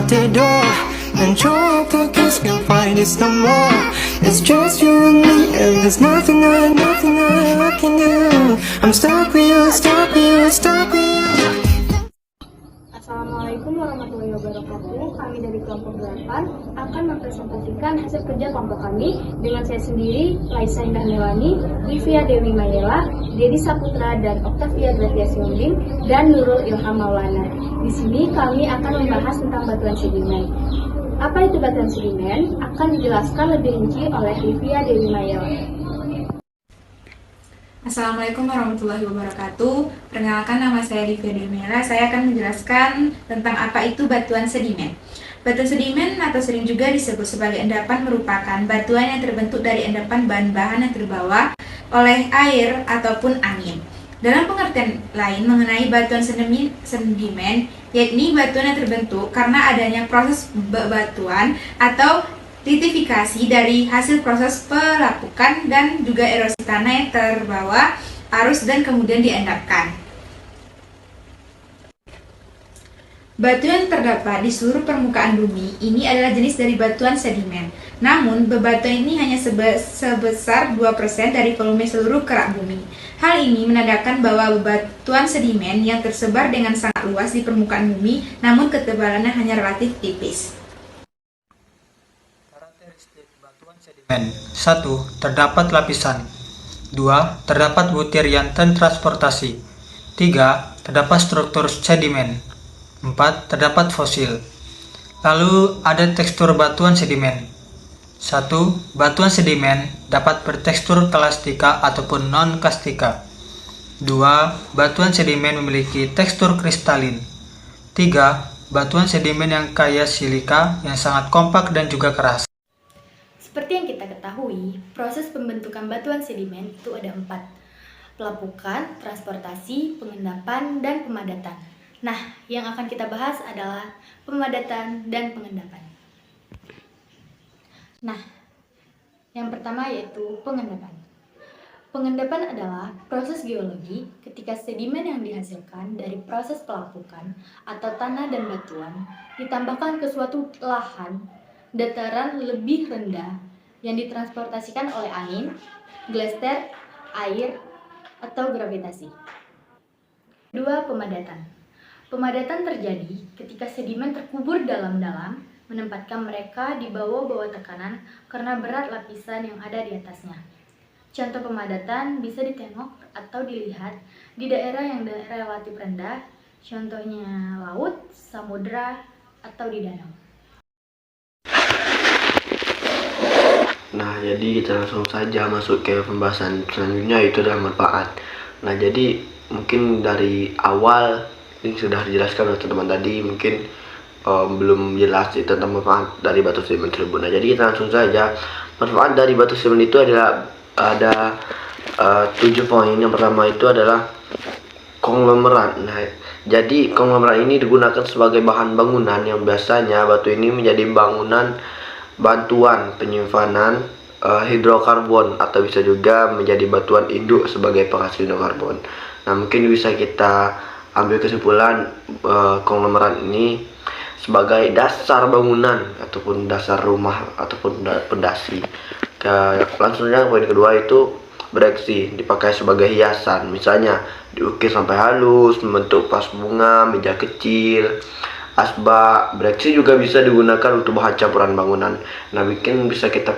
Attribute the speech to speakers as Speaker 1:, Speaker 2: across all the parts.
Speaker 1: out the door and try to kiss, can't find this no more. It's just you and me, and there's nothing I can do. I'm stuck with you, stuck with you, stuck with you.
Speaker 2: Assalamualaikum warahmatullahi wabarakatuh. Kami dari kelompok 8 akan mempresentasikan hasil kerja kelompok kami dengan saya sendiri, Laisa Indah Melani, Livia Dewi Mayela, Dedi Saputra, dan Octavia Gratia Siombing, dan Nurul Ilham Maulana. Di sini kami akan membahas tentang batuan sedimen. Apa itu batuan sedimen? Akan dijelaskan lebih rinci oleh Livia Dewi Mayela.
Speaker 3: Assalamualaikum warahmatullahi wabarakatuh. Perkenalkan, nama saya Livia Dewi Mayela. Saya akan menjelaskan tentang apa itu batuan sedimen. Batuan sedimen atau sering juga disebut sebagai endapan merupakan batuan yang terbentuk dari endapan bahan-bahan yang terbawa oleh air ataupun angin. Dalam pengertian lain mengenai batuan sedimen, yakni batuan yang terbentuk karena adanya proses bebatuan atau litifikasi dari hasil proses pelapukan dan juga erosi tanah yang terbawa arus dan kemudian diendapkan. Batu yang terdapat di seluruh permukaan bumi ini adalah jenis dari batuan sedimen. Namun, bebatuan ini hanya sebesar 2% dari volume seluruh kerak bumi. Hal ini menandakan bahwa bebatuan sedimen yang tersebar dengan sangat luas di permukaan bumi, namun ketebalannya hanya relatif tipis.
Speaker 4: 1. Terdapat lapisan. 2. Terdapat butir yang tertransportasi. 3. Terdapat struktur sedimen. 4. Terdapat fosil. Lalu ada tekstur batuan sedimen. 1. Batuan sedimen dapat bertekstur klastika ataupun non-klastika. 2. Batuan sedimen memiliki tekstur kristalin. 3. Batuan sedimen yang kaya silika yang sangat kompak dan juga keras.
Speaker 2: Seperti yang kita ketahui, proses pembentukan batuan sedimen itu ada 4. Pelapukan, transportasi, pengendapan, dan pemadatan. Nah, yang akan kita bahas adalah pemadatan dan pengendapan. Nah, yang pertama yaitu pengendapan. Pengendapan adalah proses geologi ketika sedimen yang dihasilkan dari proses pelapukan atau tanah dan batuan ditambahkan ke suatu lahan dataran lebih rendah yang ditransportasikan oleh angin, gelester, air, atau gravitasi. 2. Pemadatan. Pemadatan terjadi ketika sedimen terkubur dalam-dalam, menempatkan mereka di bawah tekanan karena berat lapisan yang ada di atasnya. Contoh pemadatan bisa ditengok atau dilihat di daerah yang relatif rendah, contohnya laut, samudera, atau di danau.
Speaker 5: Nah, jadi kita langsung saja masuk ke pembahasan selanjutnya, yaitu adalah manfaat. Nah, jadi mungkin dari awal ini sudah dijelaskan oleh teman tadi, mungkin belum jelas tentang manfaat dari batu sedimen tersebut. Nah, jadi kita langsung saja. Manfaat dari batu sedimen itu adalah ada 7 poin. Yang pertama itu adalah konglomerat. Nah, jadi konglomerat ini digunakan sebagai bahan bangunan yang biasanya batu ini menjadi bantuan penyimpanan hidrokarbon atau bisa juga menjadi batuan induk sebagai penghasil hidrokarbon. Nah, mungkin bisa kita ambil kesimpulan konglomerat ini sebagai dasar bangunan ataupun dasar rumah ataupun pondasi. Langsung saja poin kedua itu bereaksi, dipakai sebagai hiasan, misalnya diukir sampai halus, membentuk vas bunga, meja kecil, asbak. Bereaksi juga bisa digunakan untuk bahan campuran bangunan. Nah, mungkin bisa kita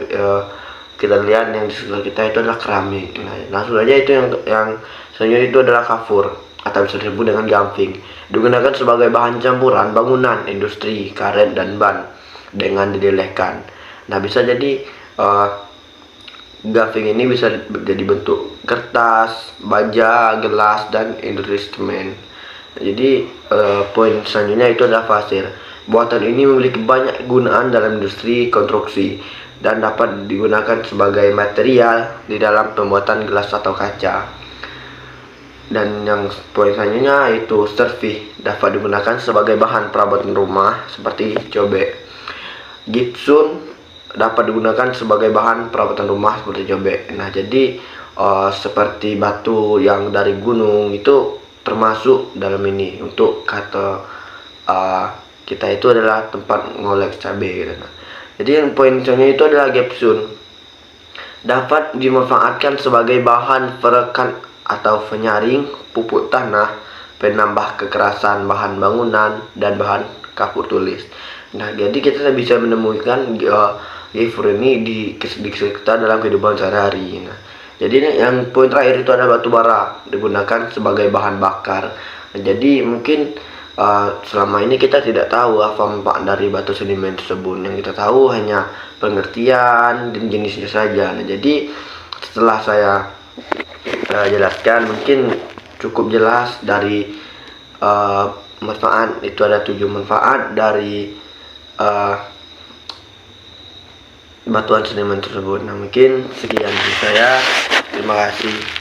Speaker 5: lihat yang di sebelah kita itu adalah keramik. Nah, langsung saja itu yang selanjutnya itu adalah kafur atau bisa disebut dengan gamping. Digunakan sebagai bahan campuran bangunan, industri, karet, dan ban dengan dilelehkan. Nah, bisa jadi gamping ini bisa jadi bentuk kertas, baja, gelas, dan industri semen. Jadi poin selanjutnya itu adalah pasir. Buatan ini memiliki banyak gunaan dalam industri konstruksi dan dapat digunakan sebagai material di dalam pembuatan gelas atau kaca. Dan yang poin selanjutnya itu servis, dapat digunakan sebagai bahan perabotan rumah seperti cobek. Gipsum dapat digunakan sebagai bahan perabotan rumah seperti cobek. Nah, jadi seperti batu yang dari gunung itu termasuk dalam ini untuk kata kita itu adalah tempat ngolek cabai gitu. Nah, jadi yang poin selanjutnya itu adalah gapsun. Dapat dimanfaatkan sebagai bahan perekat atau penyaring pupuk tanah, penambah kekerasan bahan bangunan, dan bahan kapur tulis. Nah, jadi kita bisa menemukan gapur ini di sekitar dalam kehidupan sehari-hari. Nah, jadi yang poin terakhir itu adalah batu bara digunakan sebagai bahan bakar. Nah, jadi mungkin selama ini kita tidak tahu apa manfaat dari batu sedimen tersebut. Yang kita tahu hanya pengertian dan jenisnya saja. Nah, jadi setelah saya jelaskan, mungkin cukup jelas dari manfaat. Itu ada 7 manfaat dari batuan sedimen tersebut. Nah, mungkin sekian dari saya. Terima kasih.